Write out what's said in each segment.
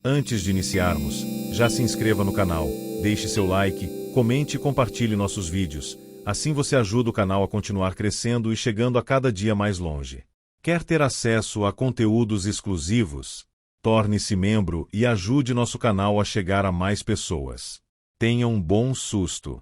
Antes de iniciarmos, já se inscreva no canal, deixe seu like, comente e compartilhe nossos vídeos. Assim você ajuda o canal a continuar crescendo e chegando a cada dia mais longe. Quer ter acesso a conteúdos exclusivos? Torne-se membro e ajude nosso canal a chegar a mais pessoas. Tenha um bom susto.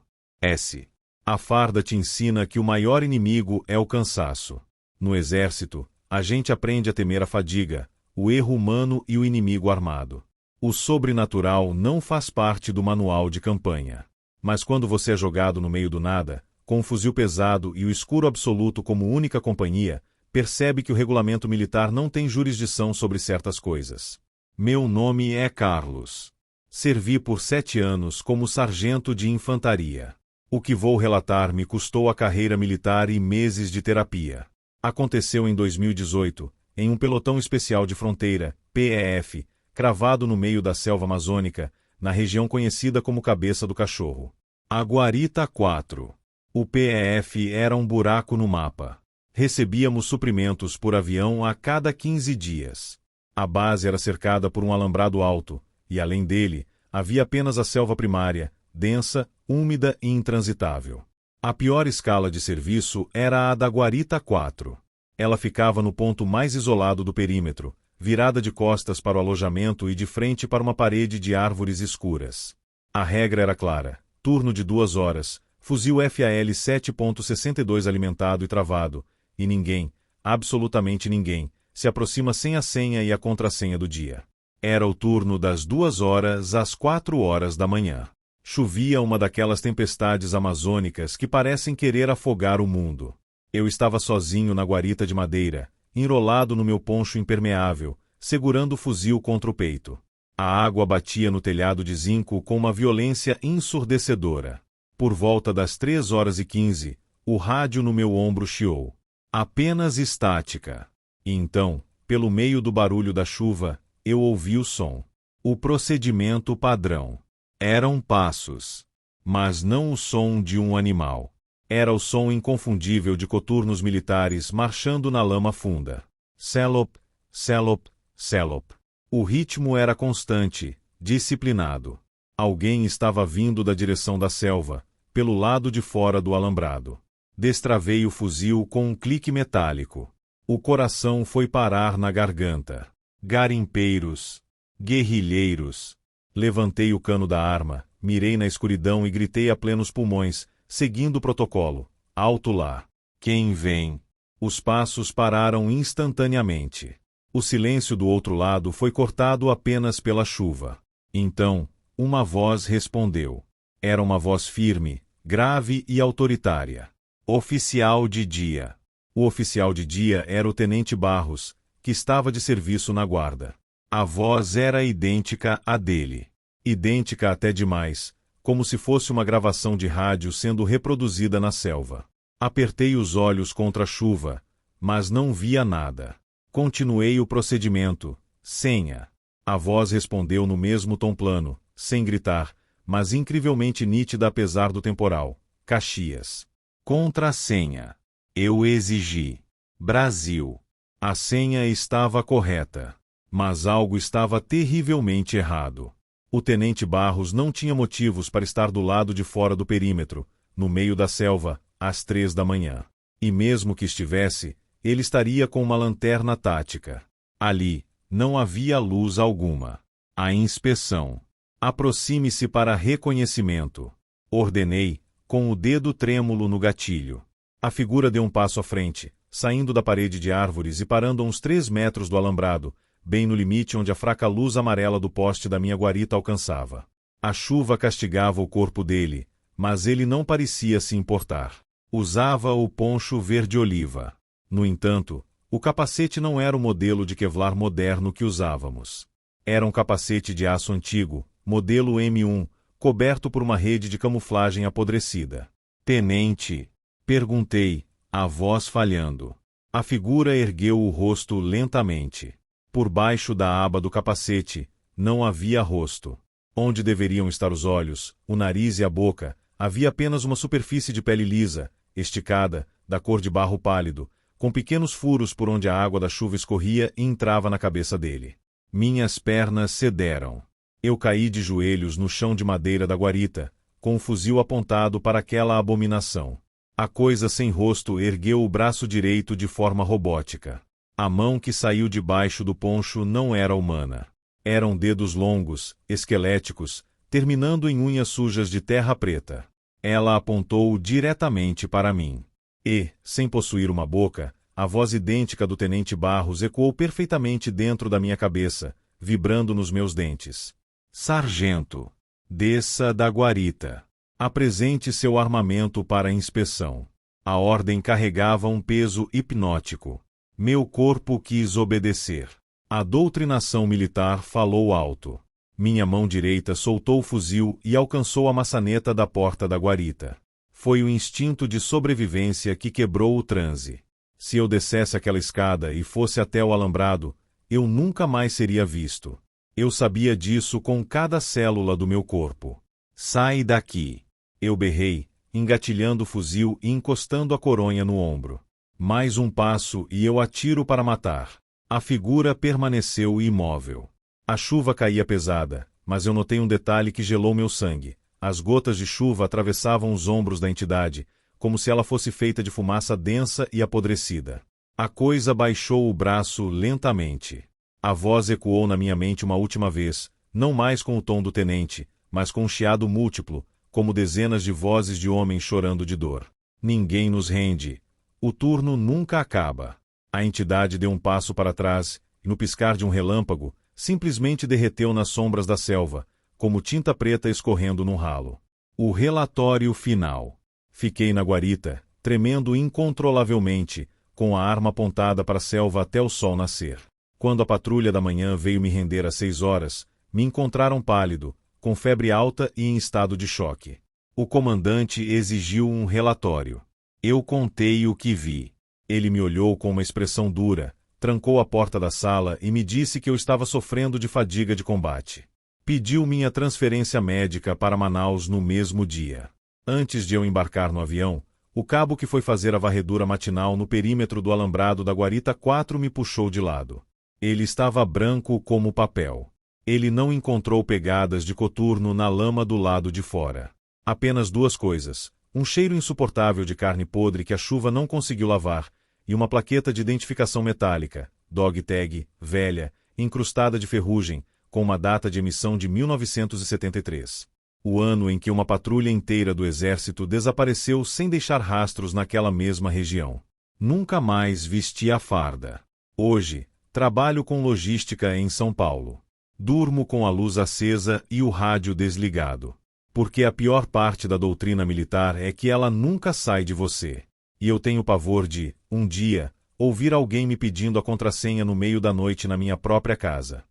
A farda te ensina que o maior inimigo é o cansaço. No exército, a gente aprende a temer a fadiga, o erro humano e o inimigo armado. O sobrenatural não faz parte do manual de campanha. Mas quando você é jogado no meio do nada, com um fuzil pesado e o escuro absoluto como única companhia, percebe que o regulamento militar não tem jurisdição sobre certas coisas. Meu nome é Carlos. Servi por 7 anos como sargento de infantaria. O que vou relatar me custou a carreira militar e meses de terapia. Aconteceu em 2018, em um pelotão especial de fronteira, PEF, cravado no meio da selva amazônica, na região conhecida como Cabeça do Cachorro. A Guarita 4. O PEF era um buraco no mapa. Recebíamos suprimentos por avião a cada 15 dias. A base era cercada por um alambrado alto, e além dele, havia apenas a selva primária, densa, úmida e intransitável. A pior escala de serviço era a da Guarita 4. Ela ficava no ponto mais isolado do perímetro, virada de costas para o alojamento e de frente para uma parede de árvores escuras. A regra era clara: turno de 2 horas, fuzil FAL 7.62 alimentado e travado, e ninguém, absolutamente ninguém, se aproxima sem a senha e a contrassenha do dia. Era o turno das 2 horas às 4 horas da manhã. Chovia uma daquelas tempestades amazônicas que parecem querer afogar o mundo. Eu estava sozinho na guarita de madeira, enrolado no meu poncho impermeável, segurando o fuzil contra o peito. A água batia no telhado de zinco com uma violência ensurdecedora. Por volta das 3h15, o rádio no meu ombro chiou. Apenas estática. E então, pelo meio do barulho da chuva, eu ouvi o som. O procedimento padrão. Eram passos. Mas não o som de um animal. Era o som inconfundível de coturnos militares marchando na lama funda. Selop, selop, selop. O ritmo era constante, disciplinado. Alguém estava vindo da direção da selva, pelo lado de fora do alambrado. Destravei o fuzil com um clique metálico. O coração foi parar na garganta. Garimpeiros. Guerrilheiros. Levantei o cano da arma, mirei na escuridão e gritei a plenos pulmões, seguindo o protocolo. Alto lá. Quem vem? Os passos pararam instantaneamente. O silêncio do outro lado foi cortado apenas pela chuva. Então, uma voz respondeu. Era uma voz firme, grave e autoritária. Oficial de dia. O oficial de dia era o tenente Barros, que estava de serviço na guarda. A voz era idêntica à dele. Idêntica até demais, como se fosse uma gravação de rádio sendo reproduzida na selva. Apertei os olhos contra a chuva, mas não via nada. Continuei o procedimento. Senha. A voz respondeu no mesmo tom plano, sem gritar, mas incrivelmente nítida apesar do temporal. Caxias. Contrassenha. Eu exigi. Brasil. A senha estava correta. Mas algo estava terrivelmente errado. O tenente Barros não tinha motivos para estar do lado de fora do perímetro, no meio da selva, às 3 da manhã. E mesmo que estivesse, ele estaria com uma lanterna tática. Ali, não havia luz alguma. A inspeção. Aproxime-se para reconhecimento. Ordenei, com o dedo trêmulo no gatilho. A figura deu um passo à frente, saindo da parede de árvores e parando a uns 3 metros do alambrado, bem no limite onde a fraca luz amarela do poste da minha guarita alcançava. A chuva castigava o corpo dele, mas ele não parecia se importar. Usava o poncho verde-oliva. No entanto, o capacete não era o modelo de Kevlar moderno que usávamos. Era um capacete de aço antigo, modelo M1, coberto por uma rede de camuflagem apodrecida. Tenente, perguntei, a voz falhando. A figura ergueu o rosto lentamente. Por baixo da aba do capacete, não havia rosto. Onde deveriam estar os olhos, o nariz e a boca, havia apenas uma superfície de pele lisa, esticada, da cor de barro pálido, com pequenos furos por onde a água da chuva escorria e entrava na cabeça dele. Minhas pernas cederam. Eu caí de joelhos no chão de madeira da guarita, com o fuzil apontado para aquela abominação. A coisa sem rosto ergueu o braço direito de forma robótica. A mão que saiu debaixo do poncho não era humana. Eram dedos longos, esqueléticos, terminando em unhas sujas de terra preta. Ela apontou diretamente para mim. E, sem possuir uma boca, a voz idêntica do tenente Barros ecoou perfeitamente dentro da minha cabeça, vibrando nos meus dentes. Sargento, desça da guarita. Apresente seu armamento para inspeção. A ordem carregava um peso hipnótico. Meu corpo quis obedecer. A doutrinação militar falou alto. Minha mão direita soltou o fuzil e alcançou a maçaneta da porta da guarita. Foi o instinto de sobrevivência que quebrou o transe. Se eu descesse aquela escada e fosse até o alambrado, eu nunca mais seria visto. Eu sabia disso com cada célula do meu corpo. Sai daqui! Eu berrei, engatilhando o fuzil e encostando a coronha no ombro. Mais um passo e eu atiro para matar. A figura permaneceu imóvel. A chuva caía pesada, mas eu notei um detalhe que gelou meu sangue. As gotas de chuva atravessavam os ombros da entidade, como se ela fosse feita de fumaça densa e apodrecida. A coisa baixou o braço lentamente. A voz ecoou na minha mente uma última vez, não mais com o tom do tenente, mas com um chiado múltiplo, como dezenas de vozes de homens chorando de dor. Ninguém nos rende. O turno nunca acaba. A entidade deu um passo para trás, e no piscar de um relâmpago, simplesmente derreteu nas sombras da selva, como tinta preta escorrendo num ralo. O relatório final. Fiquei na guarita, tremendo incontrolavelmente, com a arma apontada para a selva até o sol nascer. Quando a patrulha da manhã veio me render às 6 horas, me encontraram pálido, com febre alta e em estado de choque. O comandante exigiu um relatório. Eu contei o que vi. Ele me olhou com uma expressão dura, trancou a porta da sala e me disse que eu estava sofrendo de fadiga de combate. Pediu minha transferência médica para Manaus no mesmo dia. Antes de eu embarcar no avião, o cabo que foi fazer a varredura matinal no perímetro do alambrado da Guarita 4 me puxou de lado. Ele estava branco como papel. Ele não encontrou pegadas de coturno na lama do lado de fora. Apenas 2 coisas: um cheiro insuportável de carne podre que a chuva não conseguiu lavar, e uma plaqueta de identificação metálica, dog tag, velha, incrustada de ferrugem, com uma data de emissão de 1973. O ano em que uma patrulha inteira do exército desapareceu sem deixar rastros naquela mesma região. Nunca mais vesti a farda. Hoje, trabalho com logística em São Paulo. Durmo com a luz acesa e o rádio desligado. Porque a pior parte da doutrina militar é que ela nunca sai de você. E eu tenho pavor de, um dia, ouvir alguém me pedindo a contrassenha no meio da noite na minha própria casa.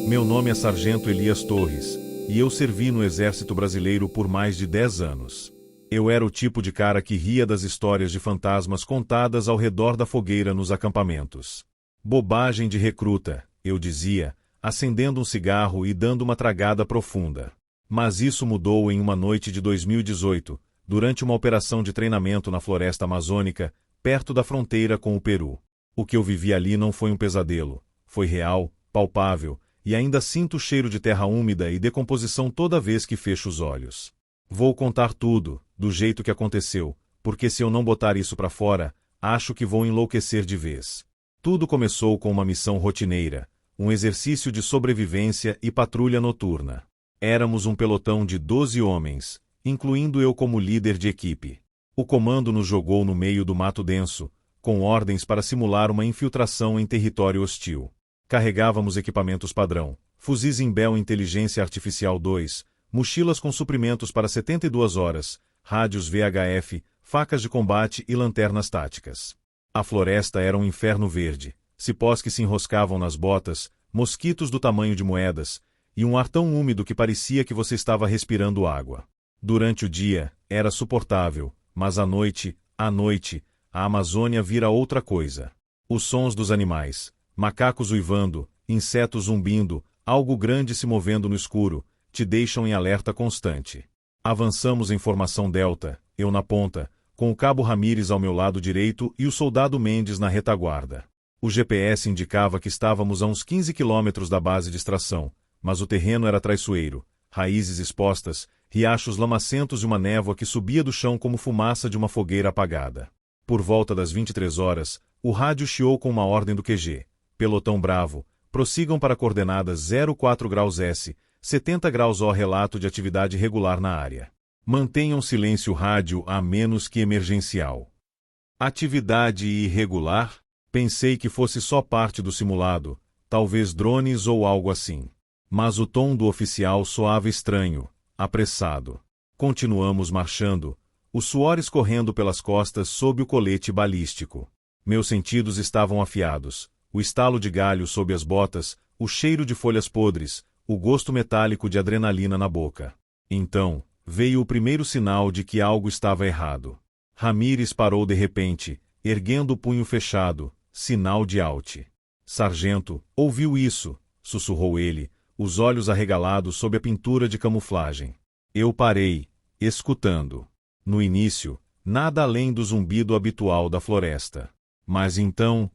Meu nome é Sargento Elias Torres, e eu servi no Exército Brasileiro por mais de 10 anos. Eu era o tipo de cara que ria das histórias de fantasmas contadas ao redor da fogueira nos acampamentos. Bobagem de recruta, eu dizia, acendendo um cigarro e dando uma tragada profunda. Mas isso mudou em uma noite de 2018, durante uma operação de treinamento na floresta amazônica, perto da fronteira com o Peru. O que eu vivi ali não foi um pesadelo, foi real, palpável, e ainda sinto o cheiro de terra úmida e decomposição toda vez que fecho os olhos. Vou contar tudo, do jeito que aconteceu, porque se eu não botar isso pra fora, acho que vou enlouquecer de vez. Tudo começou com uma missão rotineira, um exercício de sobrevivência e patrulha noturna. Éramos um pelotão de 12 homens, incluindo eu como líder de equipe. O comando nos jogou no meio do mato denso, com ordens para simular uma infiltração em território hostil. Carregávamos equipamentos padrão, fuzis Imbel Inteligência Artificial 2, mochilas com suprimentos para 72 horas, rádios VHF, facas de combate e lanternas táticas. A floresta era um inferno verde, cipós que se enroscavam nas botas, mosquitos do tamanho de moedas, e um ar tão úmido que parecia que você estava respirando água. Durante o dia, era suportável, mas à noite, a Amazônia vira outra coisa. Os sons dos animais, macacos uivando, insetos zumbindo, algo grande se movendo no escuro, te deixam em alerta constante. Avançamos em formação delta, eu na ponta, com o cabo Ramírez ao meu lado direito e o soldado Mendes na retaguarda. O GPS indicava que estávamos a uns 15 quilômetros da base de extração, mas o terreno era traiçoeiro, raízes expostas, riachos lamacentos e uma névoa que subia do chão como fumaça de uma fogueira apagada. Por volta das 23 horas, o rádio chiou com uma ordem do QG. Pelotão Bravo, prossigam para coordenadas 04 graus S, 70 graus O. Relato de atividade regular na área. Mantenham silêncio rádio a menos que emergencial. Atividade irregular? Pensei que fosse só parte do simulado, talvez drones ou algo assim. Mas o tom do oficial soava estranho, apressado. Continuamos marchando, o suor escorrendo pelas costas sob o colete balístico. Meus sentidos estavam afiados, o estalo de galho sob as botas, o cheiro de folhas podres, o gosto metálico de adrenalina na boca. Então, veio o primeiro sinal de que algo estava errado. Ramírez parou de repente, erguendo o punho fechado, sinal de out. Sargento, ouviu isso? Sussurrou ele, os olhos arregalados sob a pintura de camuflagem. Eu parei, escutando. No início, nada além do zumbido habitual da floresta. Mas então,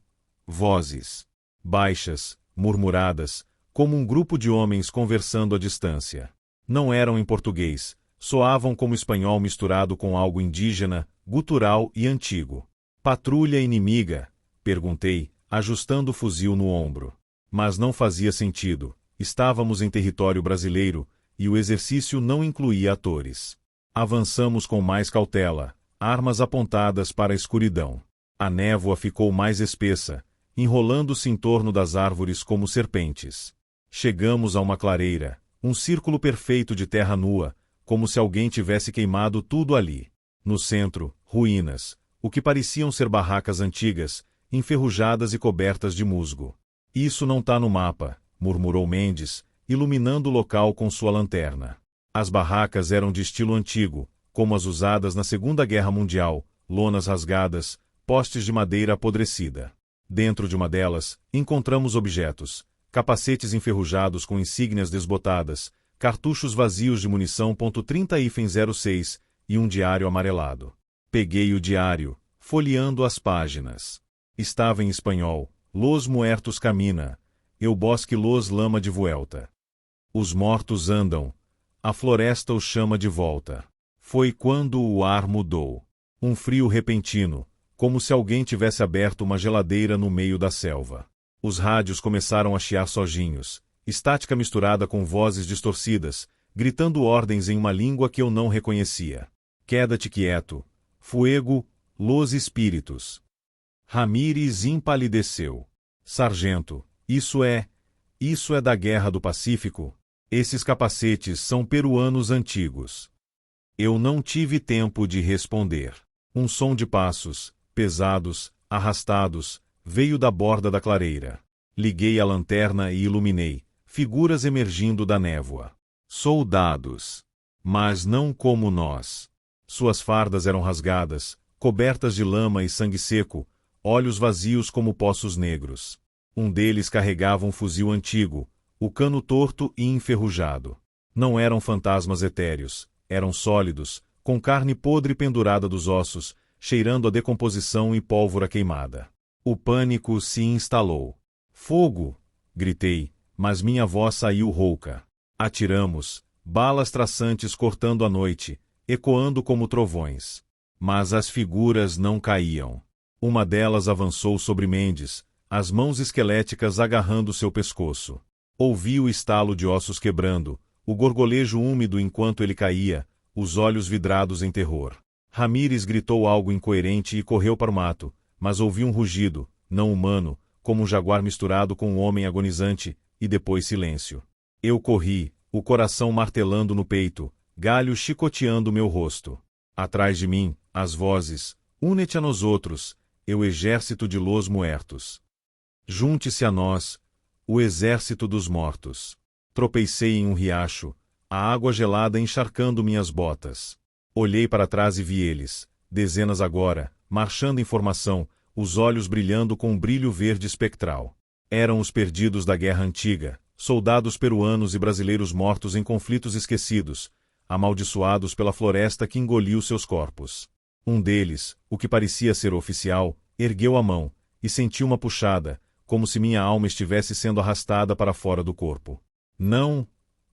vozes. Baixas, murmuradas, como um grupo de homens conversando à distância. Não eram em português, soavam como espanhol misturado com algo indígena, gutural e antigo. Patrulha inimiga? Perguntei, ajustando o fuzil no ombro. Mas não fazia sentido, estávamos em território brasileiro, e o exercício não incluía atores. Avançamos com mais cautela, armas apontadas para a escuridão. A névoa ficou mais espessa, enrolando-se em torno das árvores como serpentes. Chegamos a uma clareira, um círculo perfeito de terra nua, como se alguém tivesse queimado tudo ali. No centro, ruínas, o que pareciam ser barracas antigas, enferrujadas e cobertas de musgo. Isso não tá no mapa, murmurou Mendes, iluminando o local com sua lanterna. As barracas eram de estilo antigo, como as usadas na Segunda Guerra Mundial, lonas rasgadas, postes de madeira apodrecida. Dentro de uma delas, encontramos objetos, capacetes enferrujados com insígnias desbotadas, cartuchos vazios de munição .30-06 e um diário amarelado. Peguei o diário, folheando as páginas. Estava em espanhol, Los muertos camina, el bosque los lama de vuelta. Os mortos andam, a floresta os chama de volta. Foi quando o ar mudou. Um frio repentino, como se alguém tivesse aberto uma geladeira no meio da selva. Os rádios começaram a chiar sozinhos, estática misturada com vozes distorcidas, gritando ordens em uma língua que eu não reconhecia. Queda-te quieto. Fuego, los espíritos. Ramírez empalideceu. Sargento, isso é da Guerra do Pacífico? Esses capacetes são peruanos antigos. Eu não tive tempo de responder. Um som de passos, pesados, arrastados, veio da borda da clareira. Liguei a lanterna e iluminei, figuras emergindo da névoa. Soldados. Mas não como nós. Suas fardas eram rasgadas, cobertas de lama e sangue seco, olhos vazios como poços negros. Um deles carregava um fuzil antigo, o cano torto e enferrujado. Não eram fantasmas etéreos, eram sólidos, com carne podre pendurada dos ossos, cheirando a decomposição e pólvora queimada. O pânico se instalou. Fogo! Gritei, mas minha voz saiu rouca. Atiramos, balas traçantes cortando a noite, ecoando como trovões. Mas as figuras não caíam. Uma delas avançou sobre Mendes, as mãos esqueléticas agarrando seu pescoço. Ouvi o estalo de ossos quebrando, o gorgolejo úmido enquanto ele caía, os olhos vidrados em terror. Ramírez gritou algo incoerente e correu para o mato, mas ouvi um rugido, não humano, como um jaguar misturado com um homem agonizante, e depois silêncio. Eu corri, o coração martelando no peito, galho chicoteando meu rosto. Atrás de mim, as vozes, une-te a nós outros, eu exército de los muertos. Junte-se a nós, o exército dos mortos. Tropecei em um riacho, a água gelada encharcando minhas botas. Olhei para trás e vi eles, dezenas agora, marchando em formação, os olhos brilhando com um brilho verde espectral. Eram os perdidos da guerra antiga, soldados peruanos e brasileiros mortos em conflitos esquecidos, amaldiçoados pela floresta que engoliu seus corpos. Um deles, o que parecia ser oficial, ergueu a mão, e senti uma puxada, como se minha alma estivesse sendo arrastada para fora do corpo. Não,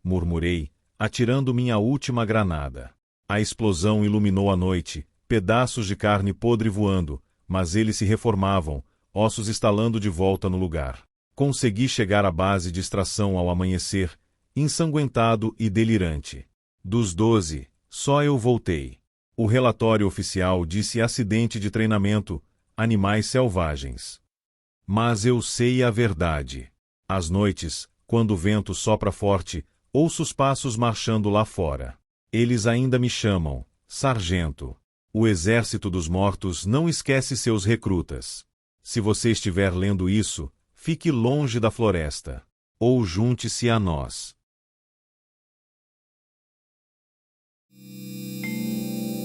murmurei, atirando minha última granada. A explosão iluminou a noite, pedaços de carne podre voando, mas eles se reformavam, ossos estalando de volta no lugar. Consegui chegar à base de extração ao amanhecer, ensanguentado e delirante. Dos 12, só eu voltei. O relatório oficial disse acidente de treinamento, animais selvagens. Mas eu sei a verdade. Às noites, quando o vento sopra forte, ouço os passos marchando lá fora. Eles ainda me chamam, sargento. O exército dos mortos não esquece seus recrutas. Se você estiver lendo isso, fique longe da floresta. Ou junte-se a nós.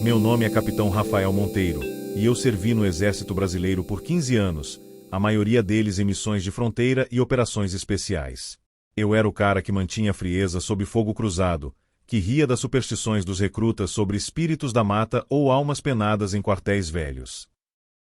Meu nome é Capitão Rafael Monteiro, e eu servi no Exército Brasileiro por 15 anos, a maioria deles em missões de fronteira e operações especiais. Eu era o cara que mantinha a frieza sob fogo cruzado, que ria das superstições dos recrutas sobre espíritos da mata ou almas penadas em quartéis velhos.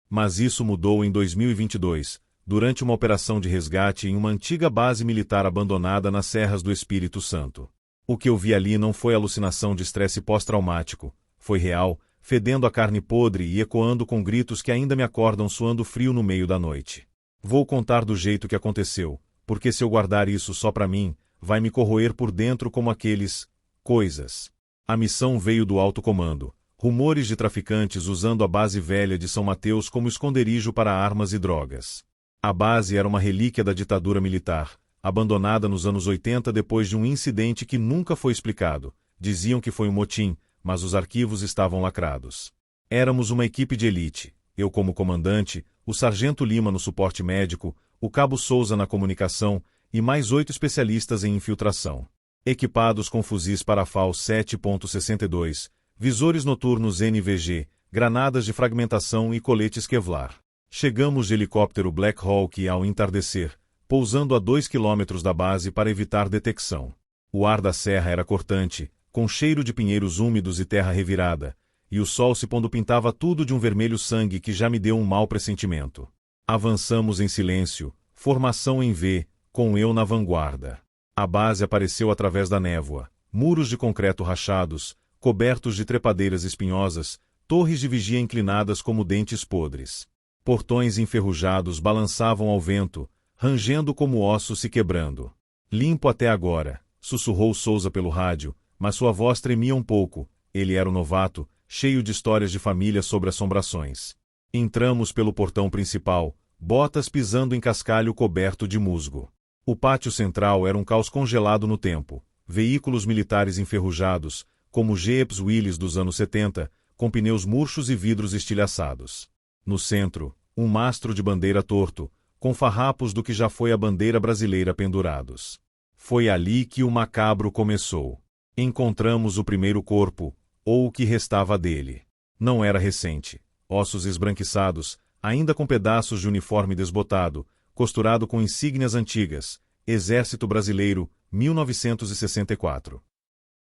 Mas isso mudou em 2022, durante uma operação de resgate em uma antiga base militar abandonada nas Serras do Espírito Santo. O que eu vi ali não foi alucinação de estresse pós-traumático, foi real, fedendo a carne podre e ecoando com gritos que ainda me acordam suando frio no meio da noite. Vou contar do jeito que aconteceu, porque se eu guardar isso só pra mim, vai me corroer por dentro como aqueles coisas. A missão veio do alto comando. Rumores de traficantes usando a base velha de São Mateus como esconderijo para armas e drogas. A base era uma relíquia da ditadura militar, abandonada nos anos 80 depois de um incidente que nunca foi explicado. Diziam que foi um motim, mas os arquivos estavam lacrados. Éramos uma equipe de elite, eu como comandante, o Sargento Lima no suporte médico, o Cabo Souza na comunicação e mais 8 especialistas em infiltração. Equipados com fuzis Parafal 7.62, visores noturnos NVG, granadas de fragmentação e coletes Kevlar. Chegamos de helicóptero Black Hawk ao entardecer, pousando a 2 quilômetros da base para evitar detecção. O ar da serra era cortante, com cheiro de pinheiros úmidos e terra revirada, e o sol se pondo pintava tudo de um vermelho sangue que já me deu um mau pressentimento. Avançamos em silêncio, formação em V, com eu na vanguarda. A base apareceu através da névoa, muros de concreto rachados, cobertos de trepadeiras espinhosas, torres de vigia inclinadas como dentes podres. Portões enferrujados balançavam ao vento, rangendo como ossos se quebrando. Limpo até agora, sussurrou Souza pelo rádio, mas sua voz tremia um pouco. Ele era um novato, cheio de histórias de família sobre assombrações. Entramos pelo portão principal, botas pisando em cascalho coberto de musgo. O pátio central era um caos congelado no tempo. Veículos militares enferrujados, como Jeeps Willys dos anos 70, com pneus murchos e vidros estilhaçados. No centro, um mastro de bandeira torto, com farrapos do que já foi a bandeira brasileira pendurados. Foi ali que o macabro começou. Encontramos o primeiro corpo, ou o que restava dele. Não era recente. Ossos esbranquiçados, ainda com pedaços de uniforme desbotado, costurado com insígnias antigas, Exército Brasileiro, 1964.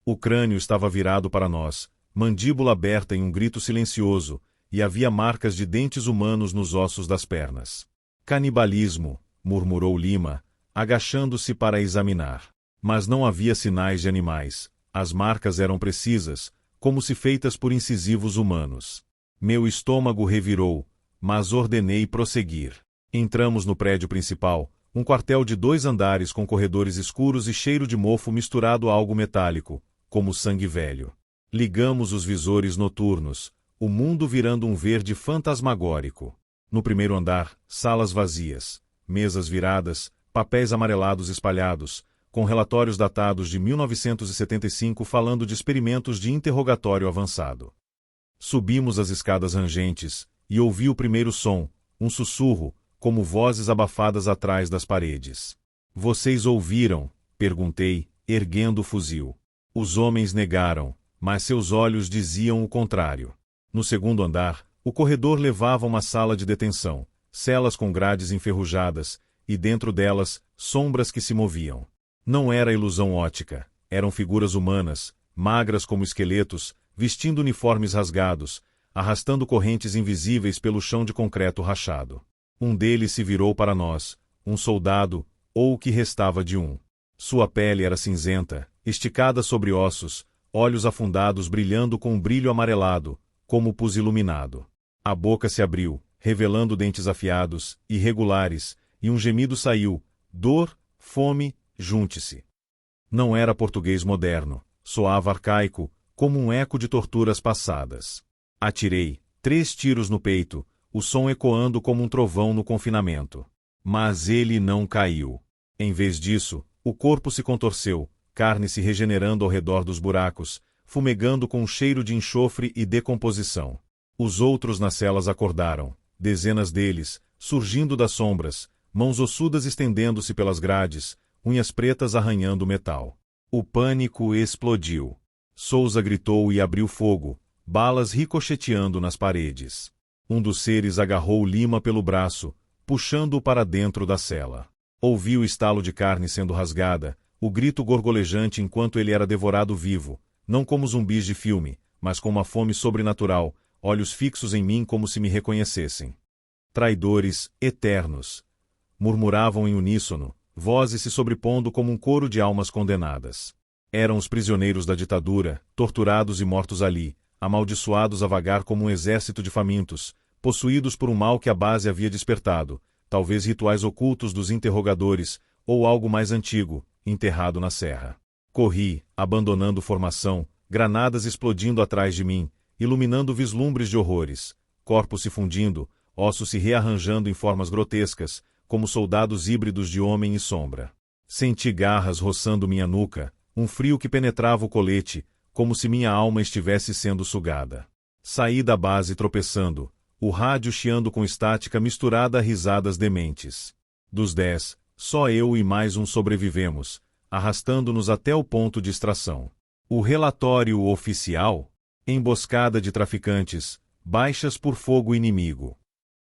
O crânio estava virado para nós, mandíbula aberta em um grito silencioso, e havia marcas de dentes humanos nos ossos das pernas. Canibalismo, murmurou Lima, agachando-se para examinar. Mas não havia sinais de animais. As marcas eram precisas, como se feitas por incisivos humanos. Meu estômago revirou, mas ordenei prosseguir. Entramos no prédio principal, um quartel de 2 andares com corredores escuros e cheiro de mofo misturado a algo metálico, como sangue velho. Ligamos os visores noturnos, o mundo virando um verde fantasmagórico. No primeiro andar, salas vazias, mesas viradas, papéis amarelados espalhados, com relatórios datados de 1975 falando de experimentos de interrogatório avançado. Subimos as escadas rangentes, e ouvi o primeiro som, um sussurro, como vozes abafadas atrás das paredes. Vocês ouviram? Perguntei, erguendo o fuzil. Os homens negaram, mas seus olhos diziam o contrário. No segundo andar, o corredor levava a uma sala de detenção, celas com grades enferrujadas, e dentro delas, sombras que se moviam. Não era ilusão ótica, eram figuras humanas, magras como esqueletos, vestindo uniformes rasgados, arrastando correntes invisíveis pelo chão de concreto rachado. Um deles se virou para nós, um soldado, ou o que restava de um. Sua pele era cinzenta, esticada sobre ossos, olhos afundados brilhando com um brilho amarelado, como pus iluminado. A boca se abriu, revelando dentes afiados, irregulares, e um gemido saiu: dor, fome, junte-se. Não era português moderno, soava arcaico, como um eco de torturas passadas. Atirei 3 tiros no peito, o som ecoando como um trovão no confinamento. Mas ele não caiu. Em vez disso, o corpo se contorceu, carne se regenerando ao redor dos buracos, fumegando com um cheiro de enxofre e decomposição. Os outros nas celas acordaram, dezenas deles, surgindo das sombras, mãos ossudas estendendo-se pelas grades, unhas pretas arranhando o metal. O pânico explodiu. Souza gritou e abriu fogo, balas ricocheteando nas paredes. Um dos seres agarrou Lima pelo braço, puxando-o para dentro da cela. Ouvi o estalo de carne sendo rasgada, o grito gorgolejante enquanto ele era devorado vivo, não como zumbis de filme, mas com uma fome sobrenatural, olhos fixos em mim como se me reconhecessem. Traidores, eternos. Murmuravam em uníssono, vozes se sobrepondo como um coro de almas condenadas. Eram os prisioneiros da ditadura, torturados e mortos ali, amaldiçoados a vagar como um exército de famintos, possuídos por um mal que a base havia despertado, talvez rituais ocultos dos interrogadores, ou algo mais antigo, enterrado na serra. Corri, abandonando formação, granadas explodindo atrás de mim, iluminando vislumbres de horrores, corpos se fundindo, ossos se rearranjando em formas grotescas, como soldados híbridos de homem e sombra. Senti garras roçando minha nuca, um frio que penetrava o colete, como se minha alma estivesse sendo sugada. Saí da base tropeçando, o rádio chiando com estática misturada a risadas dementes. Dos 10, só eu e mais um sobrevivemos, arrastando-nos até o ponto de extração. O relatório oficial? Emboscada de traficantes, baixas por fogo inimigo.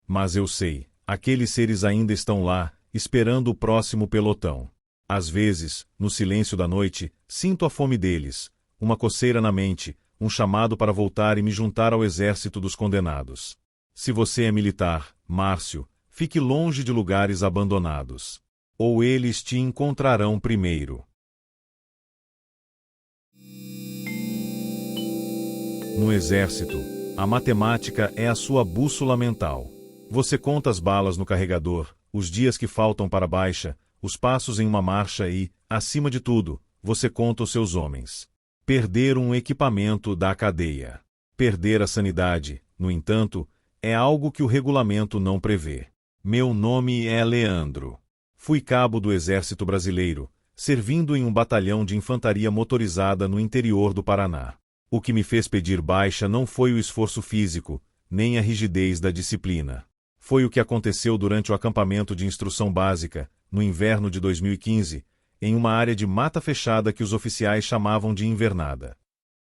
Mas eu sei, aqueles seres ainda estão lá, esperando o próximo pelotão. Às vezes, no silêncio da noite, sinto a fome deles, uma coceira na mente, um chamado para voltar e me juntar ao exército dos condenados. Se você é militar, Márcio, fique longe de lugares abandonados. Ou eles te encontrarão primeiro. No exército, a matemática é a sua bússola mental. Você conta as balas no carregador, os dias que faltam para a baixa, os passos em uma marcha e, acima de tudo, você conta os seus homens. Perder um equipamento da cadeia. Perder a sanidade, no entanto, é algo que o regulamento não prevê. Meu nome é Leandro. Fui cabo do Exército Brasileiro, servindo em um batalhão de infantaria motorizada no interior do Paraná. O que me fez pedir baixa não foi o esforço físico, nem a rigidez da disciplina. Foi o que aconteceu durante o acampamento de instrução básica, no inverno de 2015, em uma área de mata fechada que os oficiais chamavam de invernada.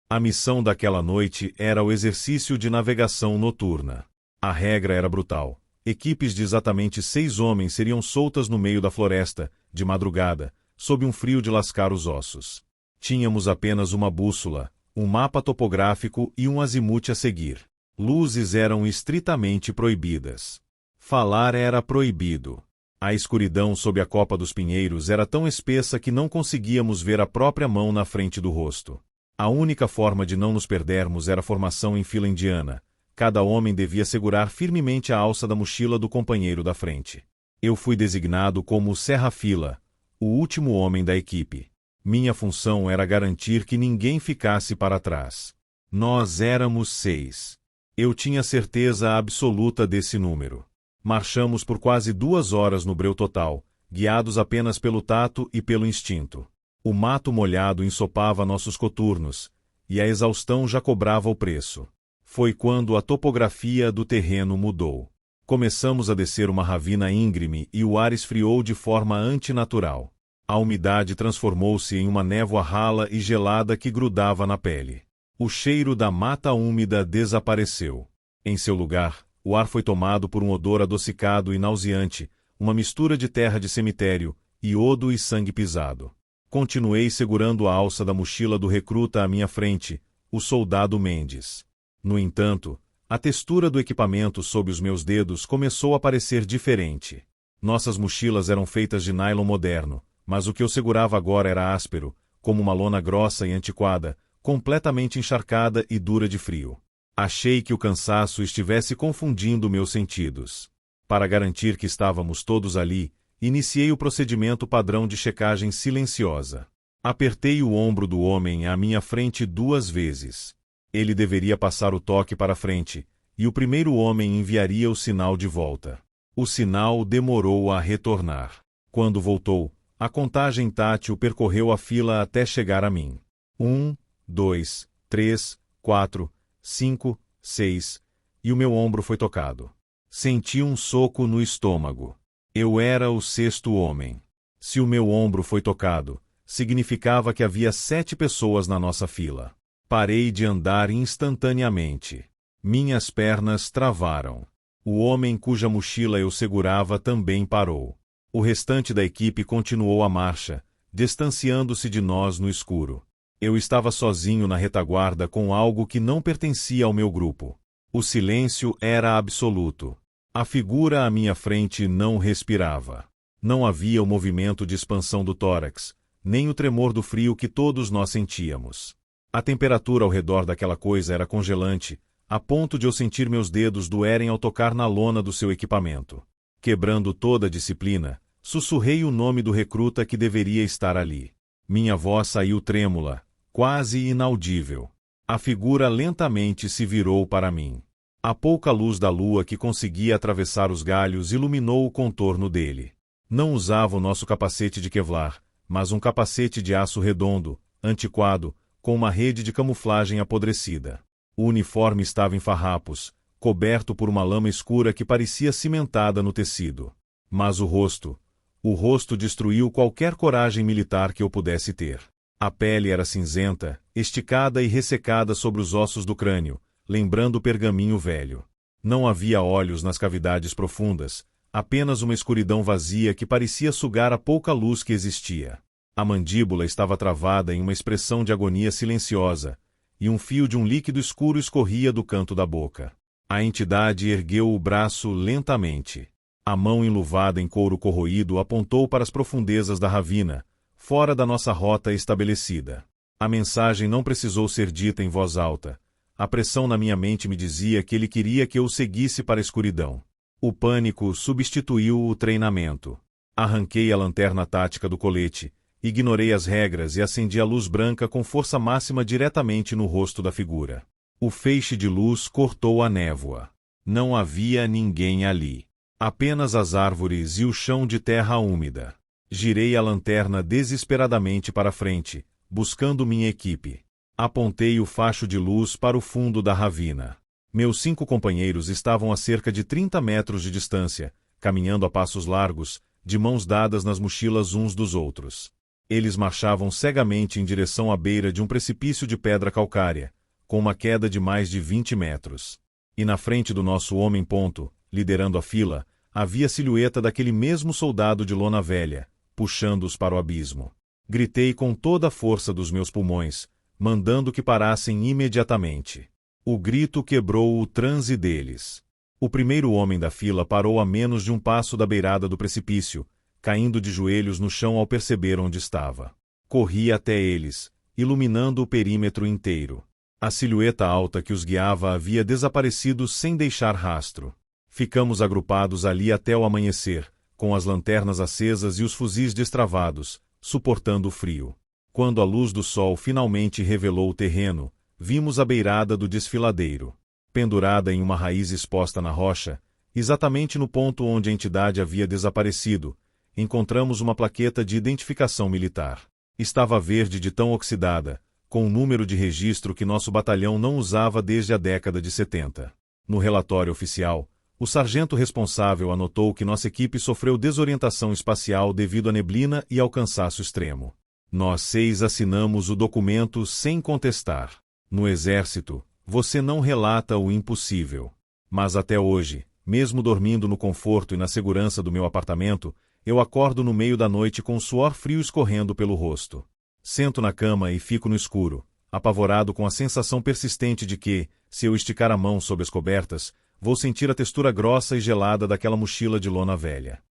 A missão daquela noite era o exercício de navegação noturna. A regra era brutal. Equipes de exatamente 6 homens seriam soltas no meio da floresta, de madrugada, sob um frio de lascar os ossos. Tínhamos apenas uma bússola, um mapa topográfico e um azimute a seguir. Luzes eram estritamente proibidas. Falar era proibido. A escuridão sob a copa dos pinheiros era tão espessa que não conseguíamos ver a própria mão na frente do rosto. A única forma de não nos perdermos era a formação em fila indiana. Cada homem devia segurar firmemente a alça da mochila do companheiro da frente. Eu fui designado como serra-fila, o último homem da equipe. Minha função era garantir que ninguém ficasse para trás. Nós éramos 6. Eu tinha certeza absoluta desse número. Marchamos por quase 2 horas no breu total, guiados apenas pelo tato e pelo instinto. O mato molhado ensopava nossos coturnos, e a exaustão já cobrava o preço. Foi quando a topografia do terreno mudou. Começamos a descer uma ravina íngreme e o ar esfriou de forma antinatural. A umidade transformou-se em uma névoa rala e gelada que grudava na pele. O cheiro da mata úmida desapareceu. Em seu lugar, o ar foi tomado por um odor adocicado e nauseante, uma mistura de terra de cemitério, iodo e sangue pisado. Continuei segurando a alça da mochila do recruta à minha frente, o soldado Mendes. No entanto, A textura do equipamento sob os meus dedos começou a parecer diferente. Nossas mochilas eram feitas de nylon moderno, mas o que eu segurava agora era áspero, como uma lona grossa e antiquada, completamente encharcada e dura de frio. Achei que o cansaço estivesse confundindo meus sentidos. Para garantir que estávamos todos ali, iniciei o procedimento padrão de checagem silenciosa. Apertei o ombro do homem à minha frente 2 vezes. Ele deveria passar o toque para frente, e o primeiro homem enviaria o sinal de volta. O sinal demorou a retornar. Quando voltou, a contagem tátil percorreu a fila até chegar a mim. 1, 2, 3, 4, 5, 6, e o meu ombro foi tocado. Senti um soco no estômago. Eu era o 6º homem. Se o meu ombro foi tocado, significava que havia 7 pessoas na nossa fila. Parei de andar instantaneamente. Minhas pernas travaram. O homem cuja mochila eu segurava também parou. O restante da equipe continuou a marcha, distanciando-se de nós no escuro. Eu estava sozinho na retaguarda com algo que não pertencia ao meu grupo. O silêncio era absoluto. A figura à minha frente não respirava. Não havia o movimento de expansão do tórax, nem o tremor do frio que todos nós sentíamos. A temperatura ao redor daquela coisa era congelante, a ponto de eu sentir meus dedos doerem ao tocar na lona do seu equipamento. Quebrando toda a disciplina, sussurrei o nome do recruta que deveria estar ali. Minha voz saiu trêmula, quase inaudível. A figura lentamente se virou para mim. A pouca luz da lua que conseguia atravessar os galhos iluminou o contorno dele. Não usava o nosso capacete de Kevlar, mas um capacete de aço redondo, antiquado, com uma rede de camuflagem apodrecida. O uniforme estava em farrapos, coberto por uma lama escura que parecia cimentada no tecido. Mas o rosto destruiu qualquer coragem militar que eu pudesse ter. A pele era cinzenta, esticada e ressecada sobre os ossos do crânio, lembrando o pergaminho velho. Não havia olhos nas cavidades profundas, apenas uma escuridão vazia que parecia sugar a pouca luz que existia. A mandíbula estava travada em uma expressão de agonia silenciosa, e um fio de um líquido escuro escorria do canto da boca. A entidade ergueu o braço lentamente. A mão enluvada em couro corroído apontou para as profundezas da ravina, fora da nossa rota estabelecida. A mensagem não precisou ser dita em voz alta. A pressão na minha mente me dizia que ele queria que eu o seguisse para a escuridão. O pânico substituiu o treinamento. Arranquei a lanterna tática do colete, ignorei as regras e acendi a luz branca com força máxima diretamente no rosto da figura. O feixe de luz cortou a névoa. Não havia ninguém ali. Apenas as árvores e o chão de terra úmida. Girei a lanterna desesperadamente para frente, buscando minha equipe. Apontei o facho de luz para o fundo da ravina. Meus 5 companheiros estavam a cerca de 30 metros de distância, caminhando a passos largos, de mãos dadas nas mochilas uns dos outros. Eles marchavam cegamente em direção à beira de um precipício de pedra calcária, com uma queda de mais de 20 metros. E na frente do nosso homem-ponto, liderando a fila, havia a silhueta daquele mesmo soldado de lona velha, puxando-os para o abismo. Gritei com toda a força dos meus pulmões, mandando que parassem imediatamente. O grito quebrou o transe deles. O primeiro homem da fila parou a menos de um passo da beirada do precipício, caindo de joelhos no chão ao perceber onde estava. Corri até eles, iluminando o perímetro inteiro. A silhueta alta que os guiava havia desaparecido sem deixar rastro. Ficamos agrupados ali até o amanhecer, com as lanternas acesas e os fuzis destravados, suportando o frio. Quando a luz do sol finalmente revelou o terreno, vimos a beirada do desfiladeiro. Pendurada em uma raiz exposta na rocha, exatamente no ponto onde a entidade havia desaparecido, encontramos uma plaqueta de identificação militar. Estava verde de tão oxidada, com um número de registro que nosso batalhão não usava desde a década de 70. No relatório oficial, o sargento responsável anotou que nossa equipe sofreu desorientação espacial devido à neblina e ao cansaço extremo. Nós 6 assinamos o documento sem contestar. No Exército, você não relata o impossível. Mas até hoje, mesmo dormindo no conforto e na segurança do meu apartamento, eu acordo no meio da noite com o suor frio escorrendo pelo rosto. Sento na cama e fico no escuro, apavorado com a sensação persistente de que, se eu esticar a mão sob as cobertas, vou sentir a textura grossa e gelada daquela mochila de lona velha.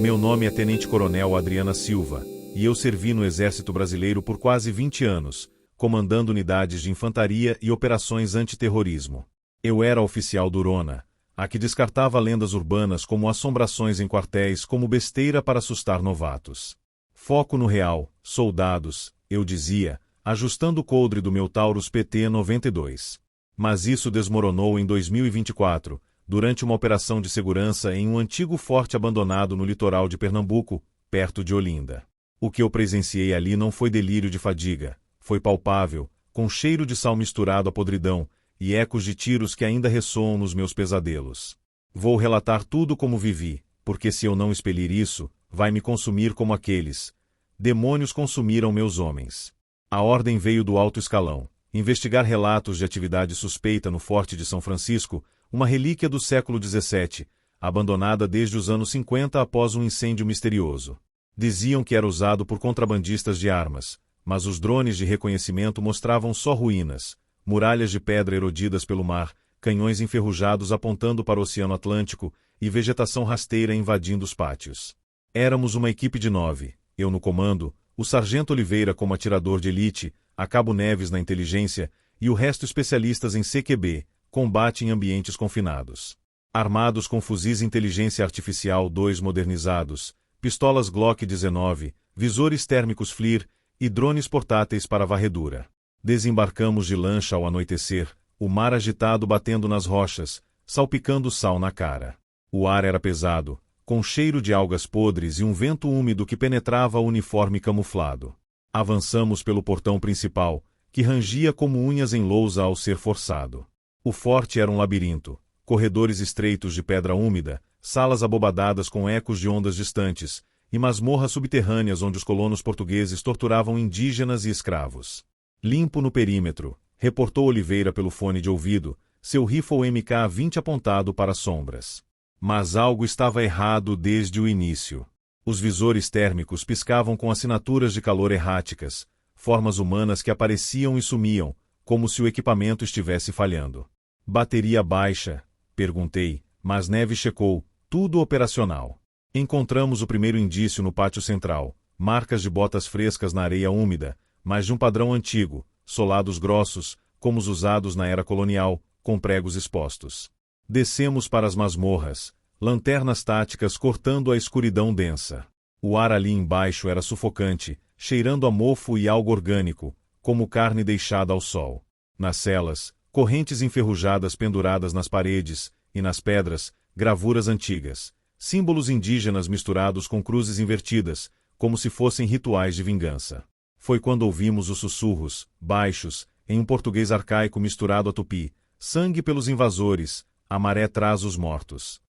Meu nome é Tenente Coronel Adriana Silva, e eu servi no Exército Brasileiro por quase 20 anos, comandando unidades de infantaria e operações antiterrorismo. Eu era oficial do Urona, a que descartava lendas urbanas como assombrações em quartéis como besteira para assustar novatos. Foco no real, soldados, eu dizia, ajustando o coldre do meu Taurus PT-92. Mas isso desmoronou em 2024, durante uma operação de segurança em um antigo forte abandonado no litoral de Pernambuco, perto de Olinda. O que eu presenciei ali não foi delírio de fadiga, foi palpável, com cheiro de sal misturado à podridão, e ecos de tiros que ainda ressoam nos meus pesadelos. Vou relatar tudo como vivi, porque se eu não expelir isso, vai me consumir como aqueles. Demônios consumiram meus homens. A ordem veio do alto escalão, investigar relatos de atividade suspeita no Forte de São Francisco, uma relíquia do século XVII, abandonada desde os anos 50 após um incêndio misterioso. Diziam que era usado por contrabandistas de armas, mas os drones de reconhecimento mostravam só ruínas, muralhas de pedra erodidas pelo mar, canhões enferrujados apontando para o Oceano Atlântico e vegetação rasteira invadindo os pátios. Éramos uma equipe de 9, eu no comando, o Sargento Oliveira como atirador de elite, a Cabo Neves na inteligência e o resto especialistas em CQB, combate em ambientes confinados. Armados com fuzis inteligência artificial 2 modernizados, pistolas Glock 19, visores térmicos FLIR e drones portáteis para varredura. Desembarcamos de lancha ao anoitecer, o mar agitado batendo nas rochas, salpicando sal na cara. O ar era pesado, com cheiro de algas podres e um vento úmido que penetrava o uniforme camuflado. Avançamos pelo portão principal, que rangia como unhas em lousa ao ser forçado. O forte era um labirinto, corredores estreitos de pedra úmida, salas abobadadas com ecos de ondas distantes, e masmorras subterrâneas onde os colonos portugueses torturavam indígenas e escravos. Limpo no perímetro, reportou Oliveira pelo fone de ouvido, seu rifle MK-20 apontado para as sombras. Mas algo estava errado desde o início. Os visores térmicos piscavam com assinaturas de calor erráticas, formas humanas que apareciam e sumiam, como se o equipamento estivesse falhando. Bateria baixa? Perguntei, mas Neves checou, tudo operacional. Encontramos o primeiro indício no pátio central, marcas de botas frescas na areia úmida, mas de um padrão antigo, solados grossos, como os usados na era colonial, com pregos expostos. Descemos para as masmorras, lanternas táticas cortando a escuridão densa. O ar ali embaixo era sufocante, cheirando a mofo e algo orgânico, como carne deixada ao sol. Nas celas, correntes enferrujadas penduradas nas paredes, e nas pedras, gravuras antigas, símbolos indígenas misturados com cruzes invertidas, como se fossem rituais de vingança. Foi quando ouvimos os sussurros, baixos, em um português arcaico misturado a tupi, sangue pelos invasores, a maré traz os mortos.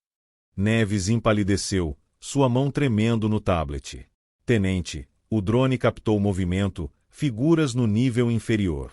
Neves empalideceu, sua mão tremendo no tablet. Tenente, o drone captou o movimento, figuras no nível inferior.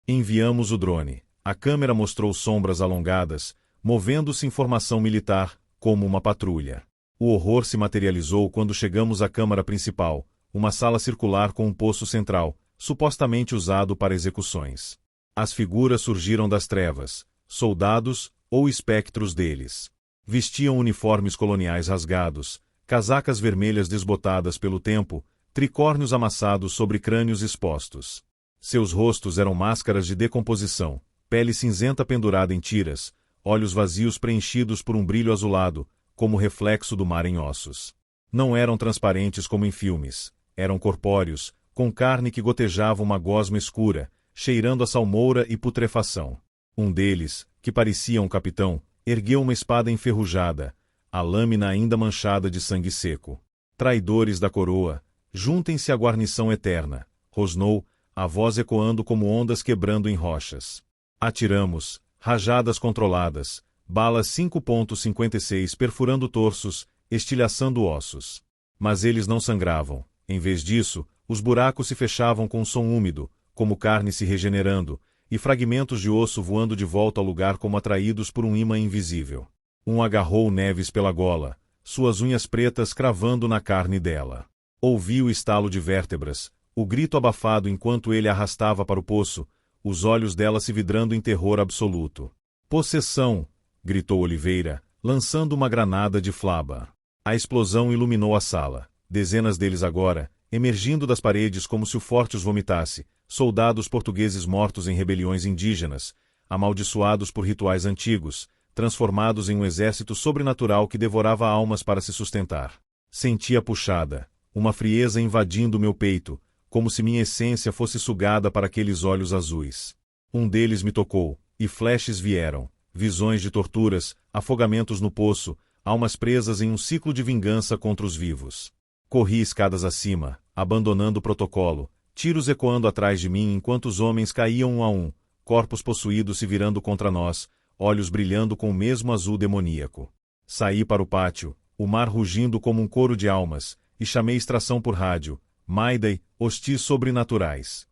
Enviamos o drone. A câmera mostrou sombras alongadas, movendo-se em formação militar, como uma patrulha. O horror se materializou quando chegamos à câmara principal, uma sala circular com um poço central, supostamente usado para execuções. As figuras surgiram das trevas, soldados ou espectros deles. Vestiam uniformes coloniais rasgados, casacas vermelhas desbotadas pelo tempo, tricórnios amassados sobre crânios expostos. Seus rostos eram máscaras de decomposição, pele cinzenta pendurada em tiras, olhos vazios preenchidos por um brilho azulado, como reflexo do mar em ossos. Não eram transparentes como em filmes, eram corpóreos, com carne que gotejava uma gosma escura, cheirando a salmoura e putrefação. Um deles, que parecia um capitão, ergueu uma espada enferrujada, a lâmina ainda manchada de sangue seco. Traidores da coroa, juntem-se à guarnição eterna, rosnou, a voz ecoando como ondas quebrando em rochas. Atiramos, rajadas controladas, balas 5.56 perfurando torsos, estilhaçando ossos. Mas eles não sangravam. Em vez disso, os buracos se fechavam com um som úmido, como carne se regenerando, e fragmentos de osso voando de volta ao lugar como atraídos por um ímã invisível. Um agarrou Neves pela gola, suas unhas pretas cravando na carne dela. Ouvi o estalo de vértebras, o grito abafado enquanto ele a arrastava para o poço, os olhos dela se vidrando em terror absoluto. Possessão! Gritou Oliveira, lançando uma granada de flaba. A explosão iluminou a sala. Dezenas deles agora, emergindo das paredes como se o forte os vomitasse, soldados portugueses mortos em rebeliões indígenas, amaldiçoados por rituais antigos, transformados em um exército sobrenatural que devorava almas para se sustentar. Senti a puxada, uma frieza invadindo meu peito, como se minha essência fosse sugada para aqueles olhos azuis. Um deles me tocou, e flashes vieram, visões de torturas, afogamentos no poço, almas presas em um ciclo de vingança contra os vivos. Corri escadas acima, abandonando o protocolo, tiros ecoando atrás de mim enquanto os homens caíam um a um, corpos possuídos se virando contra nós, olhos brilhando com o mesmo azul demoníaco. Saí para o pátio, o mar rugindo como um coro de almas, e chamei extração por rádio, Mayday, hostis sobrenaturais.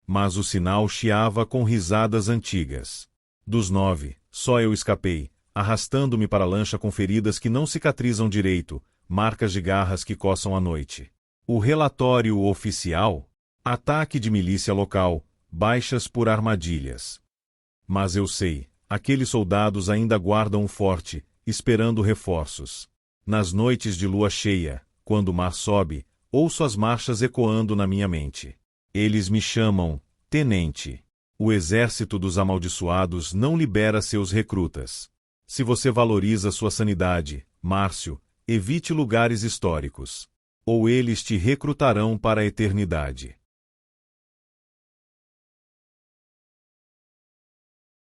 Mas o sinal chiava com risadas antigas. Dos 9, só eu escapei, arrastando-me para a lancha com feridas que não cicatrizam direito, marcas de garras que coçam a noite. O relatório oficial? Ataque de milícia local, baixas por armadilhas. Mas eu sei, aqueles soldados ainda guardam um forte, esperando reforços. Nas noites de lua cheia, quando o mar sobe, ouço as marchas ecoando na minha mente. Eles me chamam Tenente. O exército dos amaldiçoados não libera seus recrutas. Se você valoriza sua sanidade, Márcio, evite lugares históricos. Ou eles te recrutarão para a eternidade.